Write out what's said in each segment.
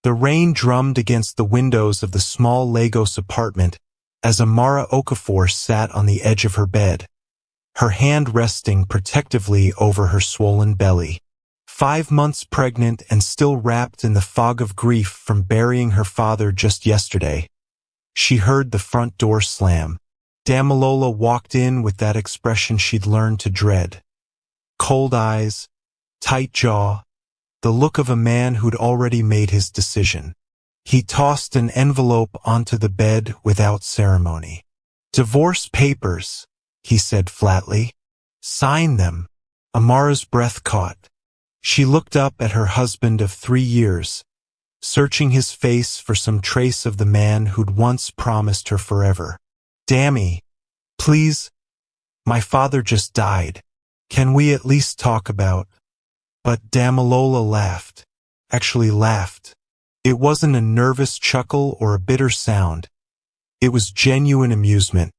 The rain drummed against the windows of the small Lagos apartment as Amara Okafor sat on the edge of her bed, her hand resting protectively over her swollen belly. 5 months pregnant and still wrapped in the fog of grief from burying her father just yesterday. She heard the front door slam. Damilola walked in with that expression she'd learned to dread. Cold eyes, tight jaw, the look of a man who'd already made his decision. He tossed an envelope onto the bed without ceremony. "Divorce papers," he said flatly. "Sign them." Amara's breath caught. She looked up at her husband of 3 years, searching his face for some trace of the man who'd once promised her forever. "Dammy, please, my father just died. Can we at least talk about—" But Damilola laughed. Actually laughed. It wasn't a nervous chuckle or a bitter sound. It was genuine amusement,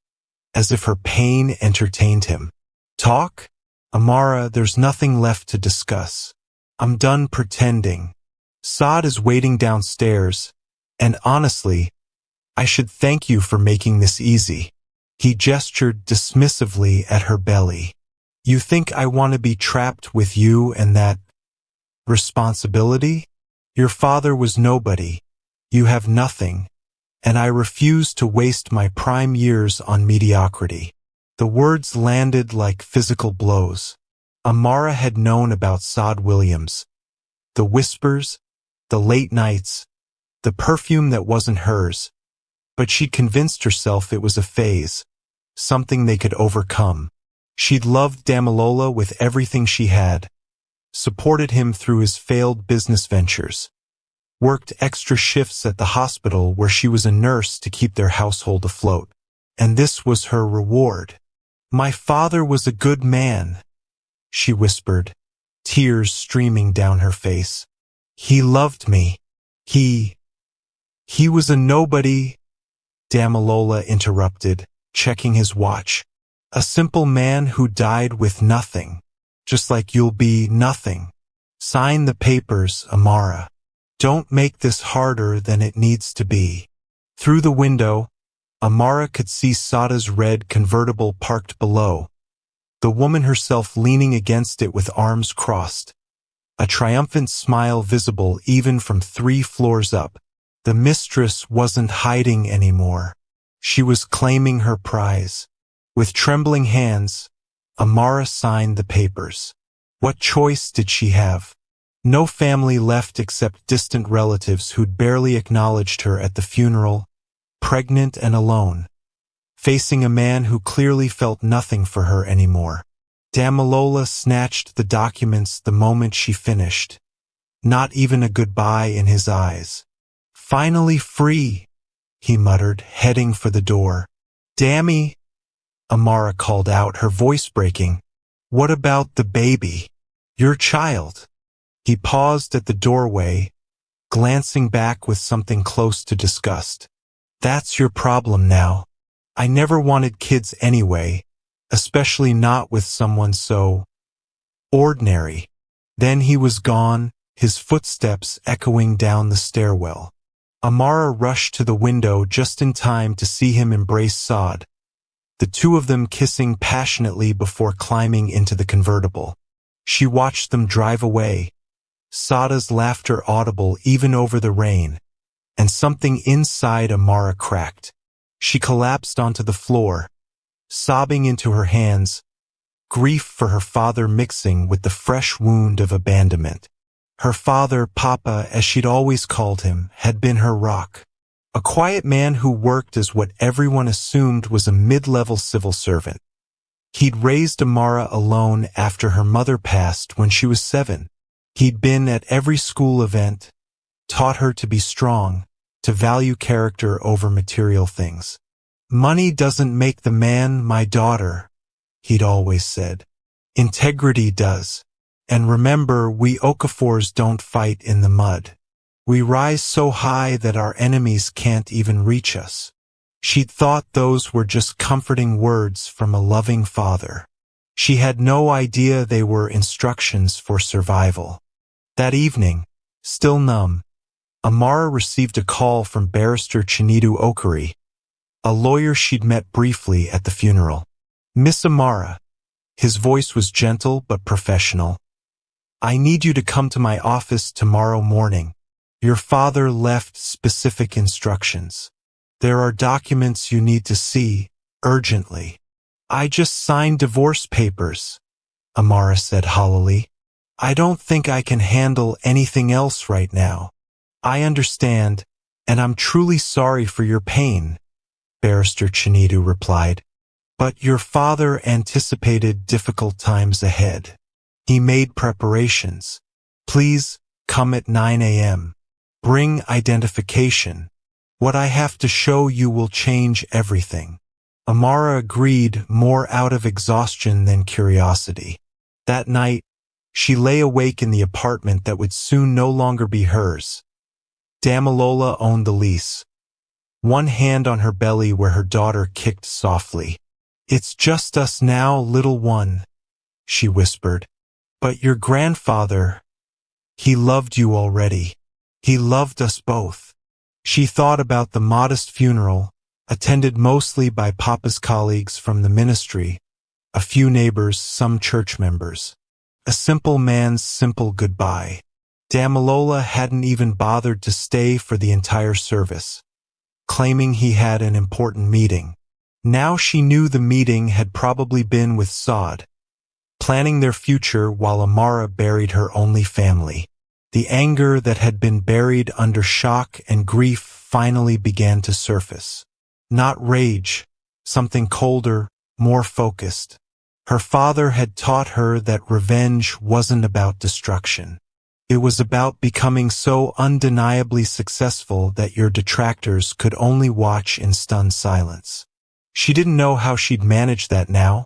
as if her pain entertained him. "Talk? Amara, there's nothing left to discuss. I'm done pretending. Saad is waiting downstairs, and honestly, I should thank you for making this easy." He gestured dismissively at her belly. "You think I want to be trapped with you and that responsibility? Your father was nobody. You have nothing, and I refuse to waste my prime years on mediocrity." The words landed like physical blows. Amara had known about Saad Williams. The whispers, the late nights, the perfume that wasn't hers. But she'd convinced herself it was a phase, something they could overcome. She'd loved Damilola with everything she had, supported him through his failed business ventures, worked extra shifts at the hospital where she was a nurse to keep their household afloat. And this was her reward. "My father was a good man," she whispered, tears streaming down her face. "He loved me. He was a nobody," Damilola interrupted, checking his watch. "A simple man who died with nothing, just like you'll be nothing. Sign the papers, Amara. Don't make this harder than it needs to be." Through the window, Amara could see Sada's red convertible parked below, the woman herself leaning against it with arms crossed, a triumphant smile visible even from 3 floors up. The mistress wasn't hiding anymore. She was claiming her prize. With trembling hands, Amara signed the papers. What choice did she have? No family left except distant relatives who'd barely acknowledged her at the funeral, pregnant and alone, facing a man who clearly felt nothing for her anymore. Damilola snatched the documents the moment she finished, not even a goodbye in his eyes. "Finally free," he muttered, heading for the door. "Dammy," Amara called out, her voice breaking. "What about the baby? Your child?" He paused at the doorway, glancing back with something close to disgust. "That's your problem now. I never wanted kids anyway, especially not with someone so ordinary." Then he was gone, his footsteps echoing down the stairwell. Amara rushed to the window just in time to see him embrace Saad, the two of them kissing passionately before climbing into the convertible. She watched them drive away, Sada's laughter audible even over the rain, and something inside Amara cracked. She collapsed onto the floor, sobbing into her hands, grief for her father mixing with the fresh wound of abandonment. Her father, Papa, as she'd always called him, had been her rock. A quiet man who worked as what everyone assumed was a mid-level civil servant. He'd raised Amara alone after her mother passed when she was 7. He'd been at every school event, taught her to be strong, to value character over material things. "Money doesn't make the man, my daughter," he'd always said. "Integrity does. And remember, we Okafors don't fight in the mud. We rise so high that our enemies can't even reach us." She'd thought those were just comforting words from a loving father. She had no idea they were instructions for survival. That evening, still numb, Amara received a call from Barrister Chinedu Okuri, a lawyer she'd met briefly at the funeral. "Miss Amara." His voice was gentle but professional. "I need you to come to my office tomorrow morning. Your father left specific instructions. There are documents you need to see, urgently." "I just signed divorce papers," Amara said hollowly. "I don't think I can handle anything else right now." "I understand, and I'm truly sorry for your pain," Barrister Chinedu replied. "But your father anticipated difficult times ahead. He made preparations. Please come at 9 a.m. Bring identification. What I have to show you will change everything." Amara agreed, more out of exhaustion than curiosity. That night, she lay awake in the apartment that would soon no longer be hers. Damilola owned the lease. One hand on her belly where her daughter kicked softly. "It's just us now, little one," she whispered. "But your grandfather, he loved you already. He loved us both." She thought about the modest funeral, attended mostly by Papa's colleagues from the ministry, a few neighbors, some church members. A simple man's simple goodbye. Damilola hadn't even bothered to stay for the entire service, claiming he had an important meeting. Now she knew the meeting had probably been with Saad, planning their future while Amara buried her only family. The anger that had been buried under shock and grief finally began to surface. Not rage, something colder, more focused. Her father had taught her that revenge wasn't about destruction. It was about becoming so undeniably successful that your detractors could only watch in stunned silence. She didn't know how she'd manage that now,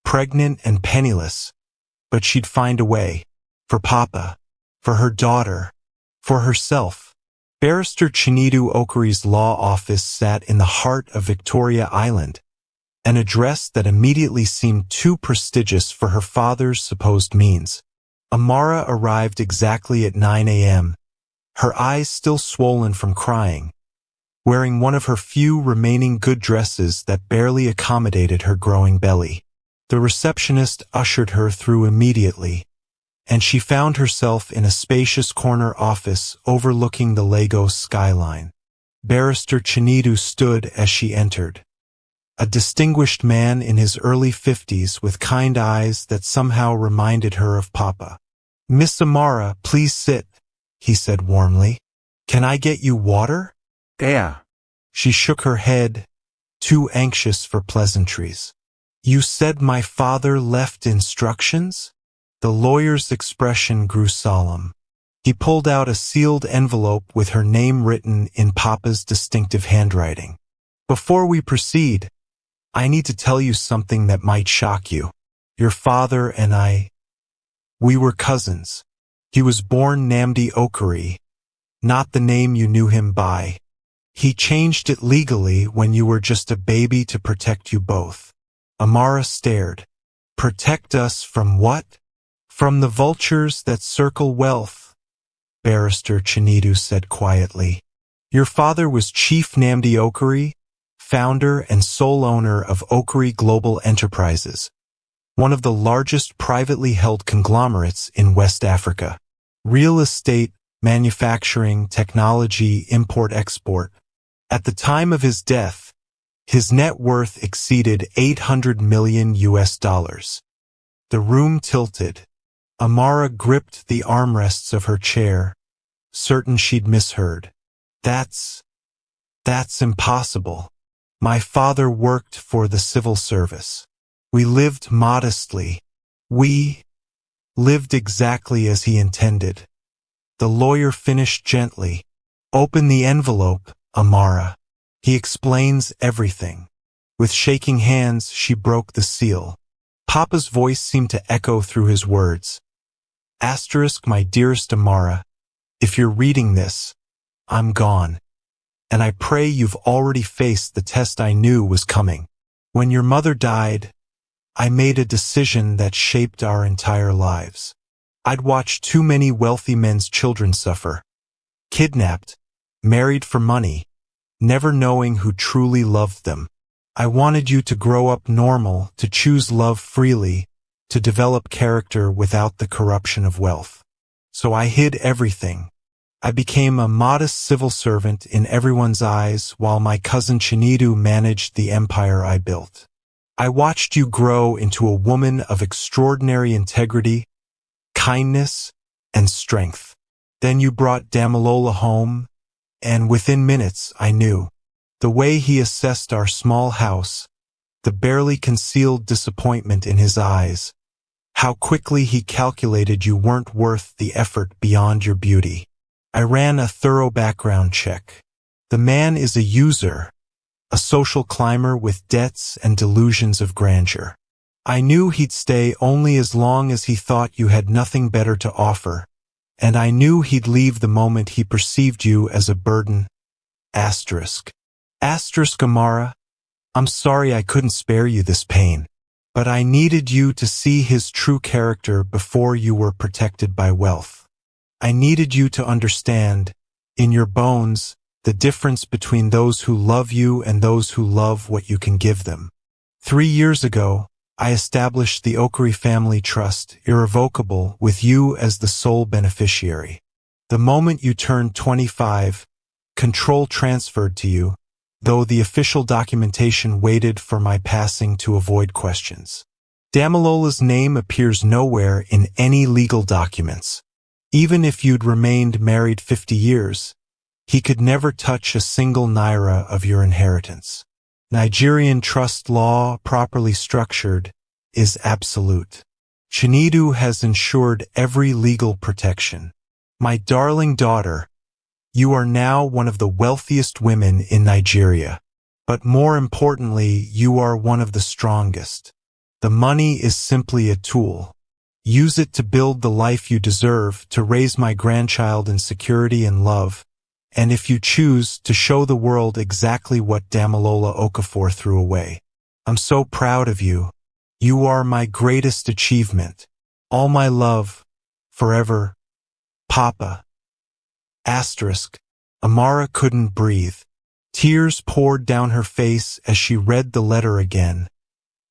pregnant and penniless, but she'd find a way. For Papa, for her daughter, for herself. Barrister Chinedu Okuri's law office sat in the heart of Victoria Island, an address that immediately seemed too prestigious for her father's supposed means. Amara arrived exactly at 9 a.m., her eyes still swollen from crying, wearing one of her few remaining good dresses that barely accommodated her growing belly. The receptionist ushered her through immediately, and she found herself in a spacious corner office overlooking the Lagos skyline. Barrister Chinedu stood as she entered. A distinguished man in his early 50s with kind eyes that somehow reminded her of Papa. "Miss Amara, please sit," he said warmly. "Can I get you water?" "Yeah." She shook her head, too anxious for pleasantries. "You said my father left instructions?" The lawyer's expression grew solemn. He pulled out a sealed envelope with her name written in Papa's distinctive handwriting. "Before we proceed, I need to tell you something that might shock you. Your father and we were cousins. He was born Namdi Okuri, not the name you knew him by. He changed it legally when you were just a baby to protect you both." Amara stared. "Protect us from what?" "From the vultures that circle wealth," Barrister Chinedu said quietly. "Your father was Chief Namdi Okuri, founder and sole owner of Okuri Global Enterprises, one of the largest privately held conglomerates in West Africa. Real estate, manufacturing, technology, import-export. At the time of his death, his net worth exceeded $800 million US. The room tilted. Amara gripped the armrests of her chair, certain she'd misheard. That's impossible. My father worked for the civil service. We lived modestly. We lived exactly as he intended." The lawyer finished gently. "Open the envelope, Amara. He explains everything." With shaking hands, she broke the seal. Papa's voice seemed to echo through his words. Asterisk, my dearest Amara, if you're reading this, I'm gone. And I pray you've already faced the test I knew was coming. When your mother died, I made a decision that shaped our entire lives. I'd watched too many wealthy men's children suffer, kidnapped, married for money, never knowing who truly loved them. I wanted you to grow up normal, to choose love freely, to develop character without the corruption of wealth. So I hid everything. I became a modest civil servant in everyone's eyes while my cousin Chinedu managed the empire I built. I watched you grow into a woman of extraordinary integrity, kindness, and strength. Then you brought Damilola home, and within minutes I knew. The way he assessed our small house, the barely concealed disappointment in his eyes, how quickly he calculated you weren't worth the effort beyond your beauty. I ran a thorough background check. The man is a user, a social climber with debts and delusions of grandeur. I knew he'd stay only as long as he thought you had nothing better to offer, and I knew he'd leave the moment he perceived you as a burden. Amara, I'm sorry I couldn't spare you this pain, but I needed you to see his true character before you were protected by wealth. I needed you to understand, in your bones, the difference between those who love you and those who love what you can give them. 3 years ago, I established the Okari Family Trust, irrevocable, with you as the sole beneficiary. The moment you turned 25, control transferred to you, though the official documentation waited for my passing to avoid questions. Damilola's name appears nowhere in any legal documents. Even if you'd remained married 50 years, he could never touch a single naira of your inheritance. Nigerian trust law, properly structured, is absolute. Chinedu has ensured every legal protection. My darling daughter, you are now one of the wealthiest women in Nigeria. But more importantly, you are one of the strongest. The money is simply a tool. Use it to build the life you deserve, to raise my grandchild in security and love, and if you choose, to show the world exactly what Damilola Okafor threw away. I'm so proud of you. You are my greatest achievement. All my love, forever, Papa. Amara couldn't breathe. Tears poured down her face as she read the letter again.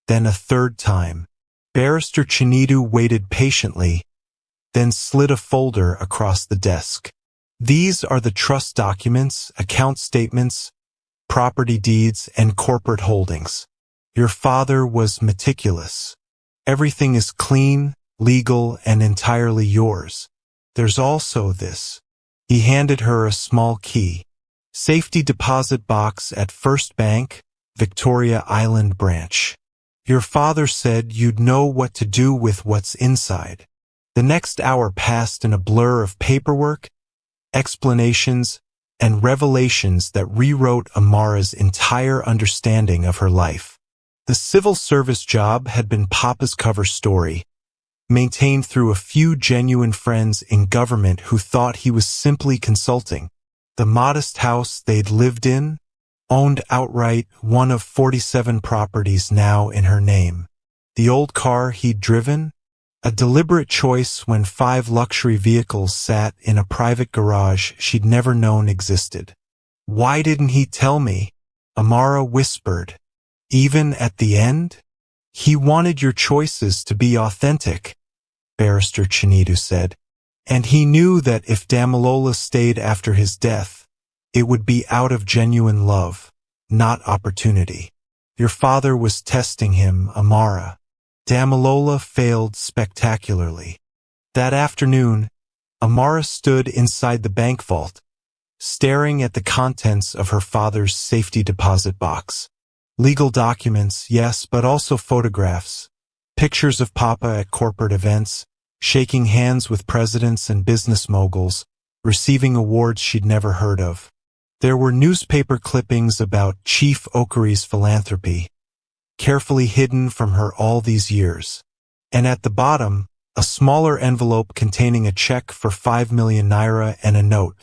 Then a third time. Barrister Chinedu waited patiently, then slid a folder across the desk. These are the trust documents, account statements, property deeds, and corporate holdings. Your father was meticulous. Everything is clean, legal, and entirely yours. There's also this. He handed her a small key. Safety deposit box at First Bank, Victoria Island branch. Your father said you'd know what to do with what's inside. The next hour passed in a blur of paperwork, explanations, and revelations that rewrote Amara's entire understanding of her life. The civil service job had been Papa's cover story, maintained through a few genuine friends in government who thought he was simply consulting. The modest house they'd lived in, owned outright, one of 47 properties now in her name. The old car he'd driven, a deliberate choice when 5 luxury vehicles sat in a private garage she'd never known existed. Why didn't he tell me? Amara whispered. Even at the end? He wanted your choices to be authentic, Barrister Chinedu said. And he knew that if Damilola stayed after his death, it would be out of genuine love, not opportunity. Your father was testing him, Amara. Damilola failed spectacularly. That afternoon, Amara stood inside the bank vault, staring at the contents of her father's safety deposit box. Legal documents, yes, but also photographs. Pictures of Papa at corporate events, shaking hands with presidents and business moguls, receiving awards she'd never heard of. There were newspaper clippings about Chief Okari's philanthropy, carefully hidden from her all these years. And at the bottom, a smaller envelope containing a check for 5 million naira and a note.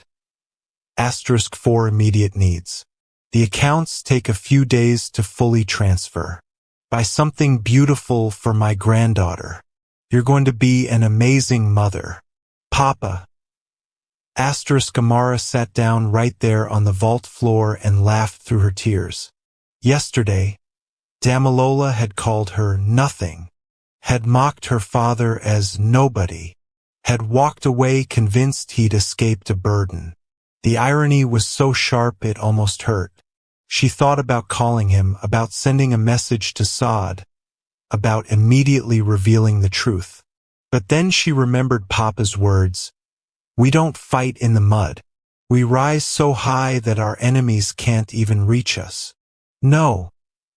*for immediate needs. The accounts take a few days to fully transfer. Buy something beautiful for my granddaughter. You're going to be an amazing mother. Papa. Amara sat down right there on the vault floor and laughed through her tears. Yesterday, Damalola had called her nothing, had mocked her father as nobody, had walked away convinced he'd escaped a burden. The irony was so sharp it almost hurt. She thought about calling him, about sending a message to Saad, about immediately revealing the truth. But then she remembered Papa's words, "We don't fight in the mud. We rise so high that our enemies can't even reach us." No,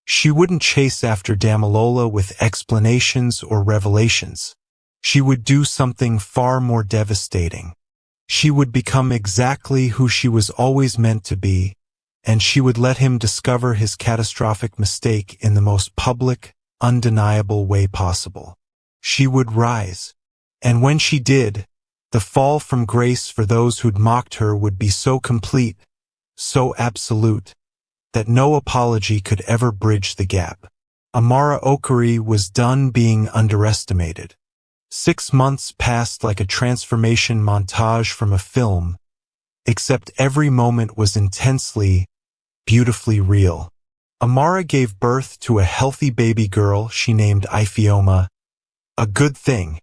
she wouldn't chase after Damalola with explanations or revelations. She would do something far more devastating. She would become exactly who she was always meant to be, and she would let him discover his catastrophic mistake in the most public, undeniable way possible. She would rise. And when she did, the fall from grace for those who'd mocked her would be so complete, so absolute, that no apology could ever bridge the gap. Amara Okari was done being underestimated. 6 months passed like a transformation montage from a film, except every moment was intensely, beautifully real. Amara gave birth to a healthy baby girl she named Ifioma, a good thing,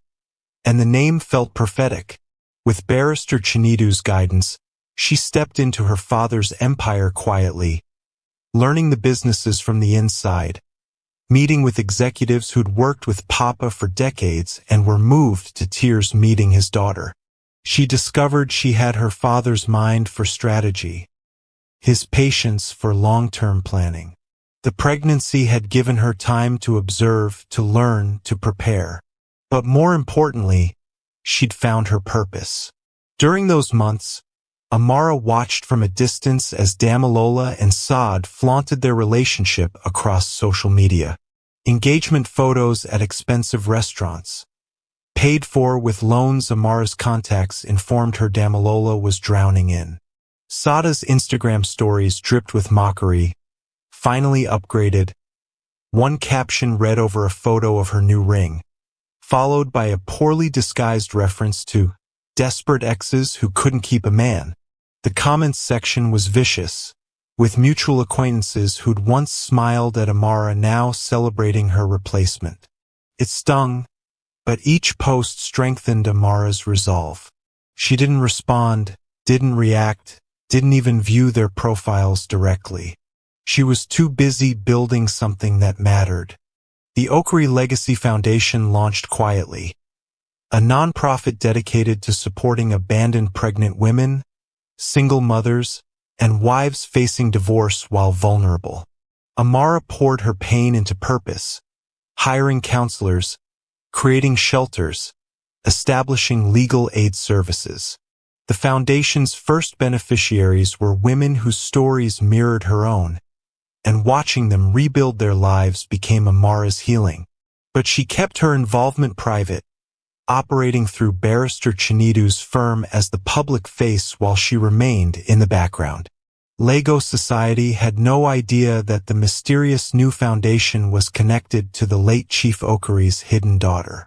and the name felt prophetic. With Barrister Chinidu's guidance, she stepped into her father's empire quietly, learning the businesses from the inside, meeting with executives who'd worked with Papa for decades and were moved to tears meeting his daughter. She discovered she had her father's mind for strategy, his patience for long-term planning. The pregnancy had given her time to observe, to learn, to prepare. But more importantly, she'd found her purpose. During those months, Amara watched from a distance as Damalola and Saad flaunted their relationship across social media. Engagement photos at expensive restaurants, paid for with loans Amara's contacts informed her Damalola was drowning in. Saada's Instagram stories dripped with mockery, finally upgraded. One caption read over a photo of her new ring, followed by a poorly disguised reference to desperate exes who couldn't keep a man. The comments section was vicious, with mutual acquaintances who'd once smiled at Amara now celebrating her replacement. It stung, but each post strengthened Amara's resolve. She didn't respond, didn't react, didn't even view their profiles directly. She was too busy building something that mattered. The Okari Legacy Foundation launched quietly, a nonprofit dedicated to supporting abandoned pregnant women, single mothers, and wives facing divorce while vulnerable. Amara poured her pain into purpose, hiring counselors, creating shelters, establishing legal aid services. The foundation's first beneficiaries were women whose stories mirrored her own, and watching them rebuild their lives became Amara's healing. But she kept her involvement private, operating through Barrister Chinidu's firm as the public face while she remained in the background. Lagos society had no idea that the mysterious new foundation was connected to the late Chief Okari's hidden daughter.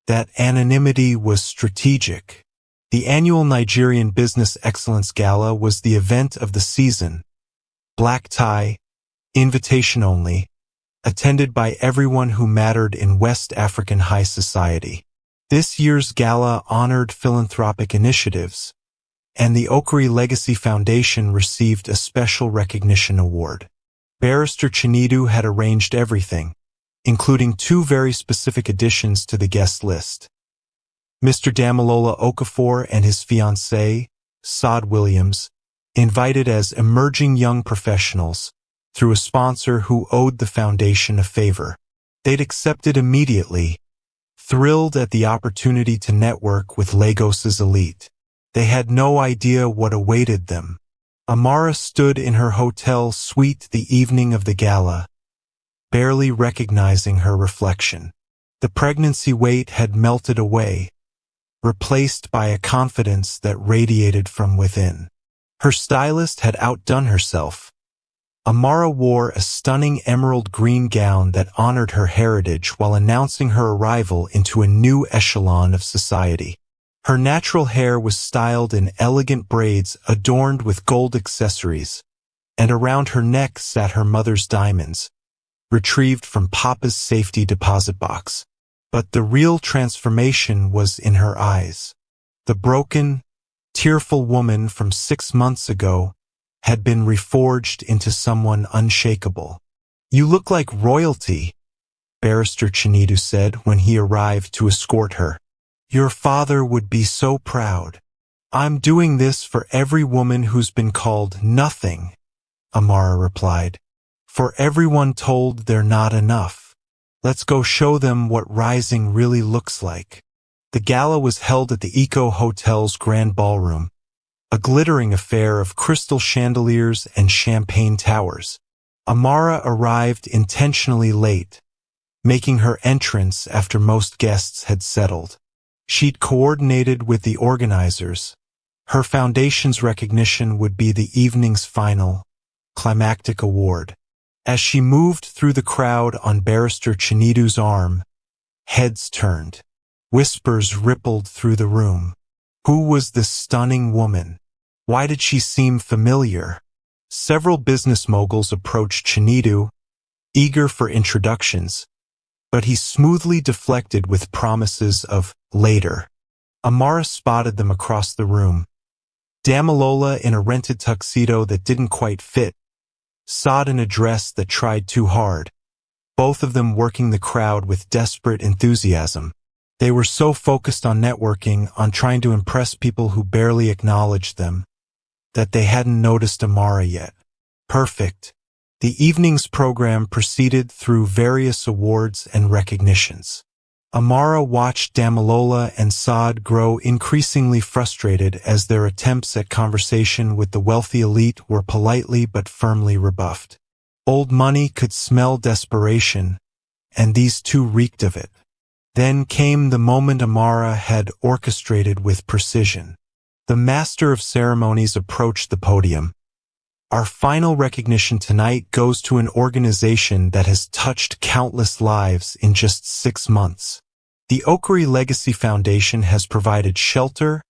That anonymity was strategic. The annual Nigerian Business Excellence Gala was the event of the season. Black tie, invitation only, attended by everyone who mattered in West African high society. This year's gala honored philanthropic initiatives, and the Okari Legacy Foundation received a special recognition award. Barrister Chinidu had arranged everything, including 2 very specific additions to the guest list. Mr. Damalola Okafor and his fiancée, Saad Williams, invited as emerging young professionals, through a sponsor who owed the foundation a favor. They'd accepted immediately, thrilled at the opportunity to network with Lagos's elite. They had no idea what awaited them. Amara stood in her hotel suite the evening of the gala, barely recognizing her reflection. The pregnancy weight had melted away, replaced by a confidence that radiated from within. Her stylist had outdone herself. Amara wore a stunning emerald green gown that honored her heritage while announcing her arrival into a new echelon of society. Her natural hair was styled in elegant braids adorned with gold accessories, and around her neck sat her mother's diamonds, retrieved from Papa's safety deposit box. But the real transformation was in her eyes. The broken, tearful woman from 6 months ago had been reforged into someone unshakable. "You look like royalty," Barrister Chinidu said when he arrived to escort her. "Your father would be so proud." "I'm doing this for every woman who's been called nothing," Amara replied. "For everyone told they're not enough. Let's go show them what rising really looks like." The gala was held at the Eco Hotel's Grand Ballroom, a glittering affair of crystal chandeliers and champagne towers. Amara arrived intentionally late, making her entrance after most guests had settled. She'd coordinated with the organizers. Her foundation's recognition would be the evening's final, climactic award. As she moved through the crowd on Barrister Chinidu's arm, heads turned. Whispers rippled through the room. Who was this stunning woman? Why did she seem familiar? Several business moguls approached Chinidu, eager for introductions, but he smoothly deflected with promises of later. Amara spotted them across the room. Damilola in a rented tuxedo that didn't quite fit, Saad in a dress that tried too hard, both of them working the crowd with desperate enthusiasm. They were so focused on networking, on trying to impress people who barely acknowledged them, that they hadn't noticed Amara yet. Perfect. The evening's program proceeded through various awards and recognitions. Amara watched Damilola and Saad grow increasingly frustrated as their attempts at conversation with the wealthy elite were politely but firmly rebuffed. Old money could smell desperation, and these two reeked of it. Then came the moment Amara had orchestrated with precision. The master of ceremonies approached the podium. "Our final recognition tonight goes to an organization that has touched countless lives in just 6 months. The Okari Legacy Foundation has provided shelter,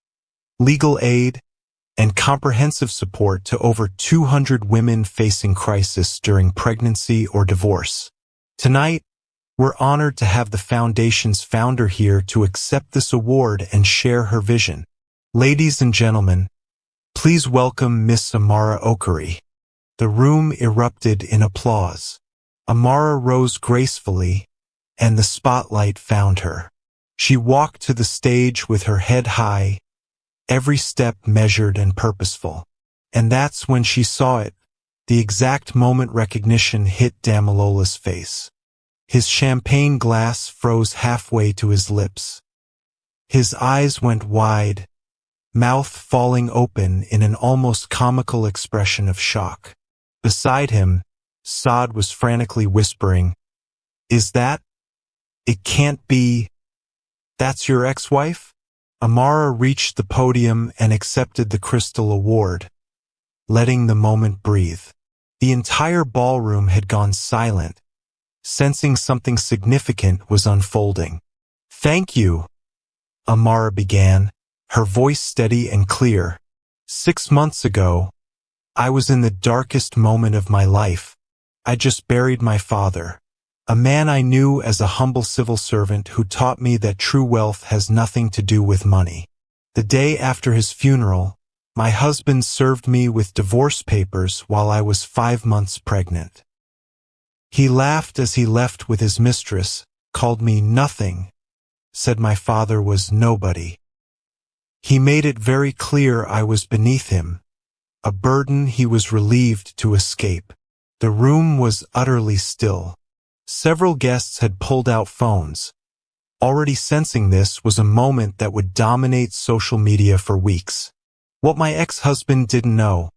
legal aid, and comprehensive support to over 200 women facing crisis during pregnancy or divorce. Tonight, we're honored to have the foundation's founder here to accept this award and share her vision. Ladies and gentlemen, please welcome Miss Amara Okari." The room erupted in applause. Amara rose gracefully, and the spotlight found her. She walked to the stage with her head high, every step measured and purposeful. And that's when she saw it, the exact moment recognition hit Damilola's face. His champagne glass froze halfway to his lips. His eyes went wide, mouth falling open in an almost comical expression of shock. Beside him, Saad was frantically whispering, "Is that? It can't be. That's your ex-wife?" Amara reached the podium and accepted the Crystal Award, letting the moment breathe. The entire ballroom had gone silent, sensing something significant was unfolding. "Thank you," Amara began, her voice steady and clear. "6 months ago, I was in the darkest moment of my life. I just buried my father, a man I knew as a humble civil servant who taught me that true wealth has nothing to do with money. The day after his funeral, my husband served me with divorce papers while I was 5 months pregnant. He laughed as he left with his mistress, called me nothing, said my father was nobody. He made it very clear I was beneath him, a burden he was relieved to escape." The room was utterly still. Several guests had pulled out phones, already sensing this was a moment that would dominate social media for weeks. "What my ex-husband didn't know,"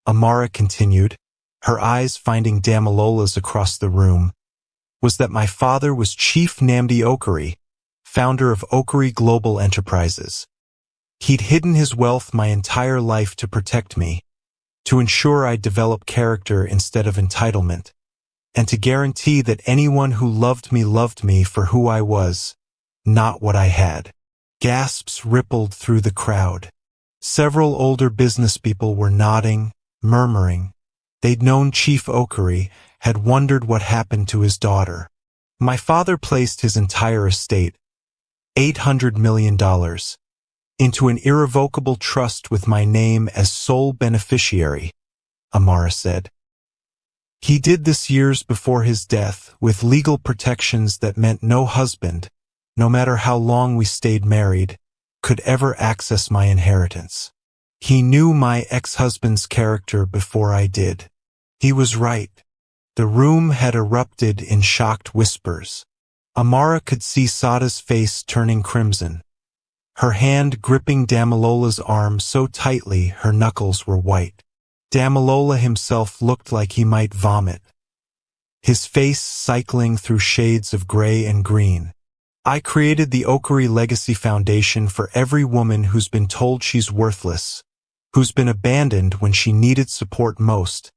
Amara continued, her eyes finding Damilola's across the room, "was that my father was Chief Namdi Okari, founder of Okari Global Enterprises. He'd hidden his wealth my entire life to protect me, to ensure I develop character instead of entitlement, and to guarantee that anyone who loved me for who I was, not what I had. Gasps rippled through the crowd. Several older business people were nodding, murmuring. They'd known Chief Oakary, had wondered what happened to his daughter. My father placed his entire estate, $800 million, into an irrevocable trust with my name as sole beneficiary, Amara said. He did this years before his death with legal protections that meant no husband, no matter how long we stayed married, could ever access my inheritance. He knew my ex-husband's character before I did. He was right. The room had erupted in shocked whispers. Amara could see Sada's face turning crimson, her hand gripping Damilola's arm so tightly her knuckles were white. Damilola himself looked like he might vomit, his face cycling through shades of gray and green. I created the Oakary Legacy Foundation for every woman who's been told she's worthless, who's been abandoned when she needed support most,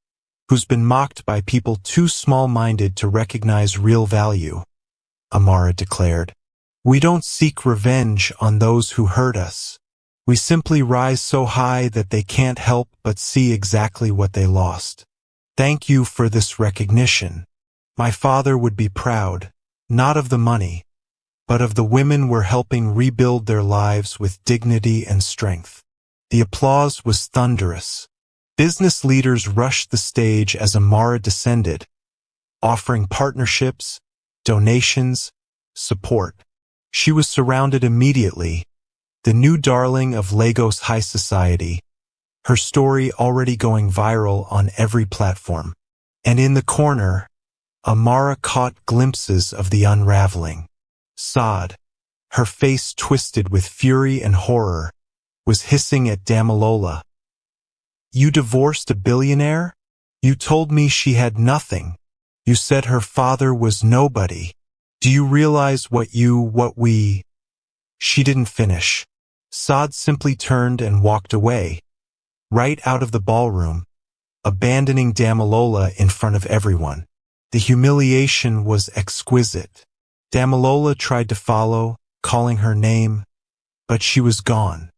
who's been mocked by people too small-minded to recognize real value, Amara declared. We don't seek revenge on those who hurt us. We simply rise so high that they can't help but see exactly what they lost. Thank you for this recognition. My father would be proud, not of the money, but of the women we're helping rebuild their lives with dignity and strength. The applause was thunderous. Business leaders rushed the stage as Amara descended, offering partnerships, donations, support. She was surrounded immediately, the new darling of Lagos high society, her story already going viral on every platform. And in the corner, Amara caught glimpses of the unraveling. Saad, her face twisted with fury and horror, was hissing at Damilola. You divorced a billionaire? You told me she had nothing. You said her father was nobody. Do you realize what we... She didn't finish. Saad simply turned and walked away, right out of the ballroom, abandoning Damilola in front of everyone. The humiliation was exquisite. Damilola tried to follow, calling her name, but she was gone.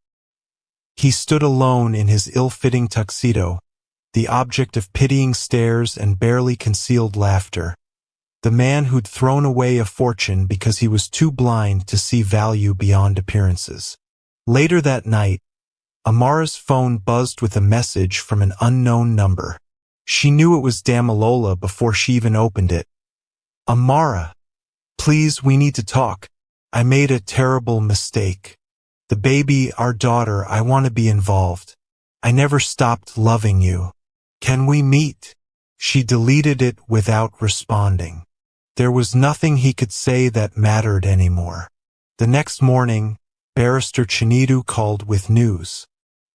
He stood alone in his ill-fitting tuxedo, the object of pitying stares and barely concealed laughter. The man who'd thrown away a fortune because he was too blind to see value beyond appearances. Later that night, Amara's phone buzzed with a message from an unknown number. She knew it was Damilola before she even opened it. Amara, please, we need to talk. I made a terrible mistake. The baby, our daughter, I want to be involved. I never stopped loving you. Can we meet? She deleted it without responding. There was nothing he could say that mattered anymore. The next morning, Barrister Chinedu called with news.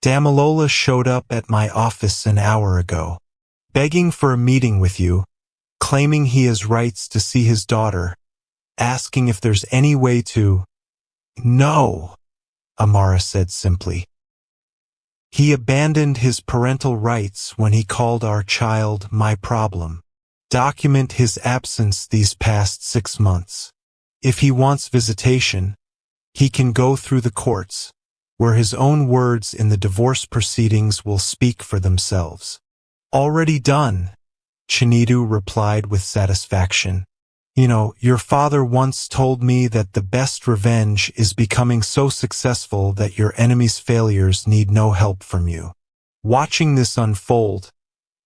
Damilola showed up at my office an hour ago, begging for a meeting with you, claiming he has rights to see his daughter, asking if there's any way to... No, Amara said simply. He abandoned his parental rights when he called our child my problem. Document his absence these past 6 months. If he wants visitation, he can go through the courts, where his own words in the divorce proceedings will speak for themselves. Already done, Chinedu replied with satisfaction. You know, your father once told me that the best revenge is becoming so successful that your enemy's failures need no help from you. Watching this unfold,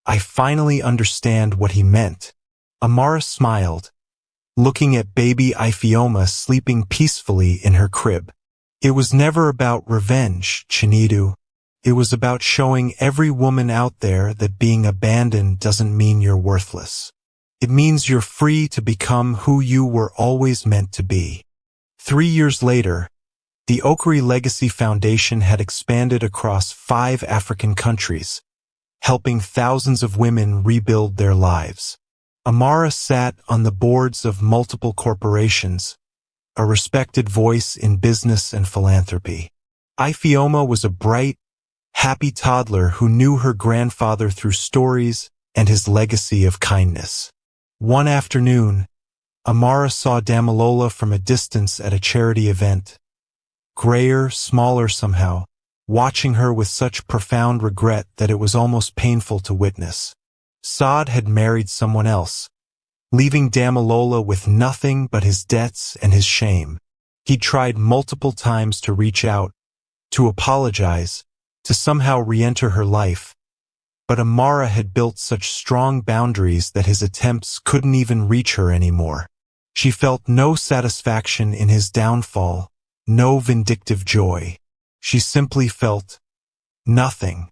I finally understand what he meant. Amara smiled, looking at baby Ifeoma sleeping peacefully in her crib. It was never about revenge, Chinedu. It was about showing every woman out there that being abandoned doesn't mean you're worthless. It means you're free to become who you were always meant to be. 3 years later, the Oakary Legacy Foundation had expanded across 5 African countries, helping thousands of women rebuild their lives. Amara sat on the boards of multiple corporations, a respected voice in business and philanthropy. Ifeoma was a bright, happy toddler who knew her grandfather through stories and his legacy of kindness. One afternoon, Amara saw Damilola from a distance at a charity event, grayer, smaller somehow, watching her with such profound regret that it was almost painful to witness. Saad had married someone else, leaving Damilola with nothing but his debts and his shame. He tried multiple times to reach out, to apologize, to somehow re-enter her life, but Amara had built such strong boundaries that his attempts couldn't even reach her anymore. She felt no satisfaction in his downfall, no vindictive joy. She simply felt nothing.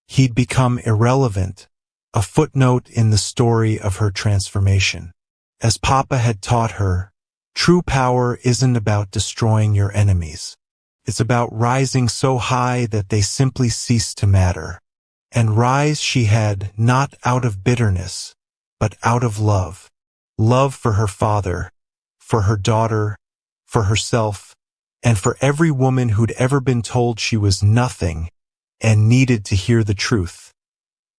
He'd become irrelevant, a footnote in the story of her transformation. As Papa had taught her, true power isn't about destroying your enemies. It's about rising so high that they simply cease to matter. And rise she had not out of bitterness, but out of love. Love for her father, for her daughter, for herself, and for every woman who'd ever been told she was nothing and needed to hear the truth.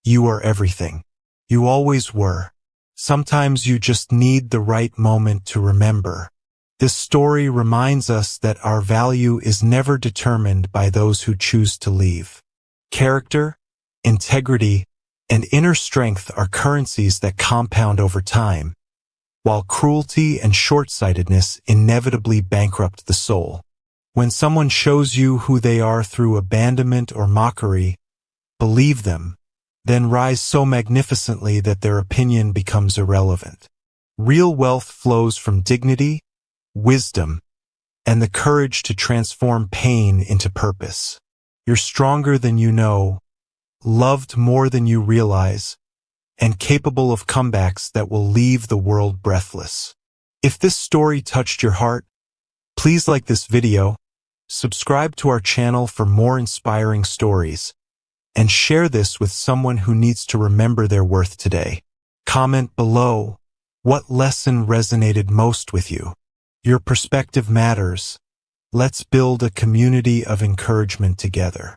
You are everything. You always were. Sometimes you just need the right moment to remember. This story reminds us that our value is never determined by those who choose to leave. Character, integrity, and inner strength are currencies that compound over time, while cruelty and short-sightedness inevitably bankrupt the soul. When someone shows you who they are through abandonment or mockery, believe them, then rise so magnificently that their opinion becomes irrelevant. Real wealth flows from dignity, wisdom, and the courage to transform pain into purpose. You're stronger than you know, loved more than you realize, and capable of comebacks that will leave the world breathless. If this story touched your heart, please like this video, subscribe to our channel for more inspiring stories, and share this with someone who needs to remember their worth today. Comment below what lesson resonated most with you. Your perspective matters. Let's build a community of encouragement together.